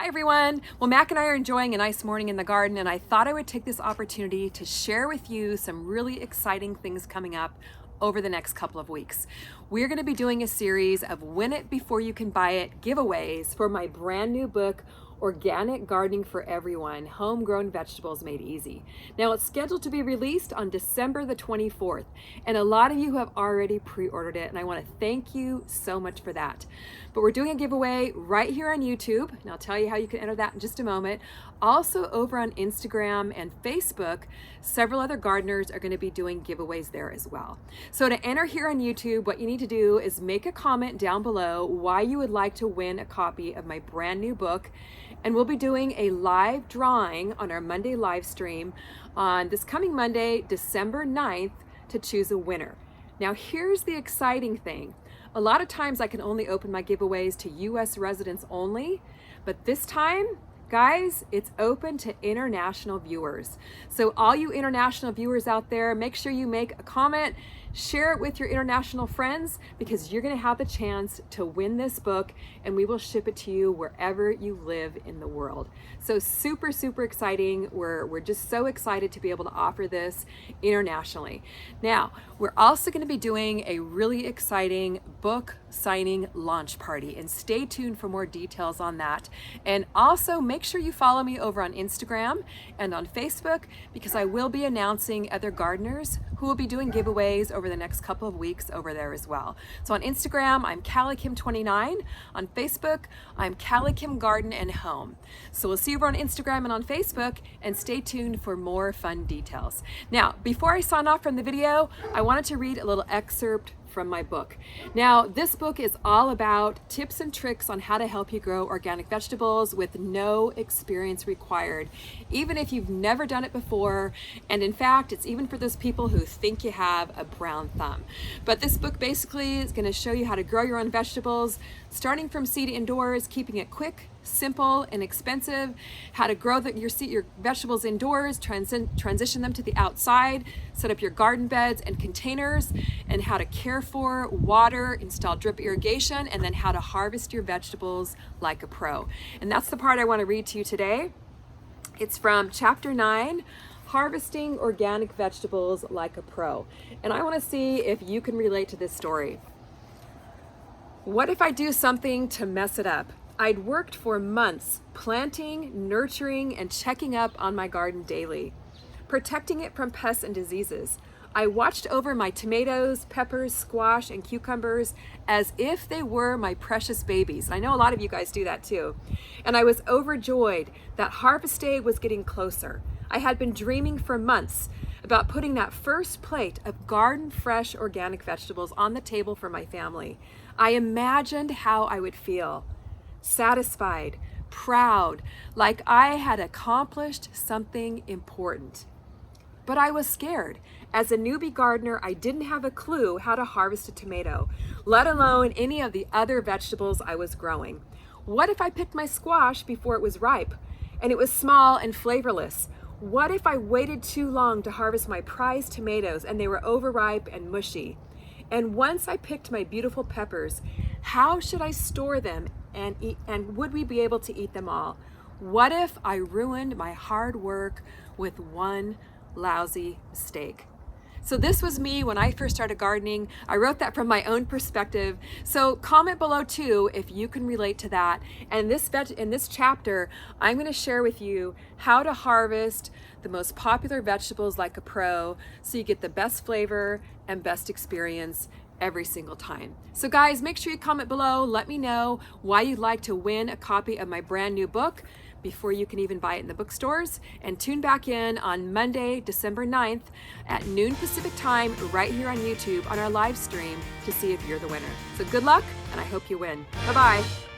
Hi everyone. Well, Mac and I are enjoying a nice morning in the garden, and I thought I would take this opportunity to share with you some really exciting things coming up over the next couple of weeks. We're going to be doing a series of Win It Before You Can Buy It giveaways for my brand new book, Organic Gardening for Everyone, Homegrown Vegetables Made Easy. Now it's scheduled to be released on December the 24th, and a lot of you have already pre-ordered it, and I want to thank you so much for that. But we're doing a giveaway right here on YouTube, and I'll tell you how you can enter that in just a moment. Also over on Instagram and Facebook, several other gardeners are going to be doing giveaways there as well. So to enter here on YouTube, what you need to do is make a comment down below why you would like to win a copy of my brand new book. And we'll be doing a live drawing on our Monday live stream on this coming Monday, December 9th, to choose a winner. Now here's the exciting thing. A lot of times I can only open my giveaways to US residents only, but this time, guys, it's open to international viewers. So all you international viewers out there, make sure you make a comment, share it with your international friends, because you're gonna have the chance to win this book, and we will ship it to you wherever you live in the world. So super, super exciting. We're just so excited to be able to offer this internationally. Now, we're also gonna be doing a really exciting book signing launch party, and stay tuned for more details on that. And also make sure you follow me over on Instagram and on Facebook, because I will be announcing other gardeners who will be doing giveaways over the next couple of weeks over there as well. So on Instagram, I'm CaliKim29. On Facebook, I'm CaliKim Garden and Home. So we'll see you over on Instagram and on Facebook, and stay tuned for more fun details. Now, before I sign off from the video, I wanted to read a little excerpt from my book. Now, this book is all about tips and tricks on how to help you grow organic vegetables with no experience required, even if you've never done it before. And in fact, it's even for those people who think you have a brown thumb. But this book basically is going to show you how to grow your own vegetables, starting from seed indoors, keeping it quick, simple, and inexpensive, how to grow your vegetables indoors, transition them to the outside, set up your garden beds and containers, and how to care for, water, install drip irrigation, and then how to harvest your vegetables like a pro. And that's the part I want to read to you today. It's from chapter 9, Harvesting Organic Vegetables Like a Pro. And I want to see if you can relate to this story. What if I do something to mess it up? I'd worked for months planting, nurturing, and checking up on my garden daily, protecting it from pests and diseases. I watched over my tomatoes, peppers, squash, and cucumbers as if they were my precious babies. I know a lot of you guys do that too. And I was overjoyed that harvest day was getting closer. I had been dreaming for months about putting that first plate of garden fresh organic vegetables on the table for my family. I imagined how I would feel. Satisfied, proud, like I had accomplished something important. But I was scared. As a newbie gardener, I didn't have a clue how to harvest a tomato, let alone any of the other vegetables I was growing. What if I picked my squash before it was ripe and it was small and flavorless? What if I waited too long to harvest my prized tomatoes and they were overripe and mushy? And once I picked my beautiful peppers, how should I store them and would we be able to eat them all? What if I ruined my hard work with one lousy mistake? So this was me when I first started gardening. I wrote that from my own perspective. So comment below too if you can relate to that. And in this chapter, I'm going to share with you how to harvest the most popular vegetables like a pro, so you get the best flavor and best experience every single time. So guys, make sure you comment below. Let me know why you'd like to win a copy of my brand new book before you can even buy it in the bookstores. And tune back in on Monday, December 9th at noon Pacific time, right here on YouTube on our live stream, to see if you're the winner. So good luck, and I hope you win. Bye-bye.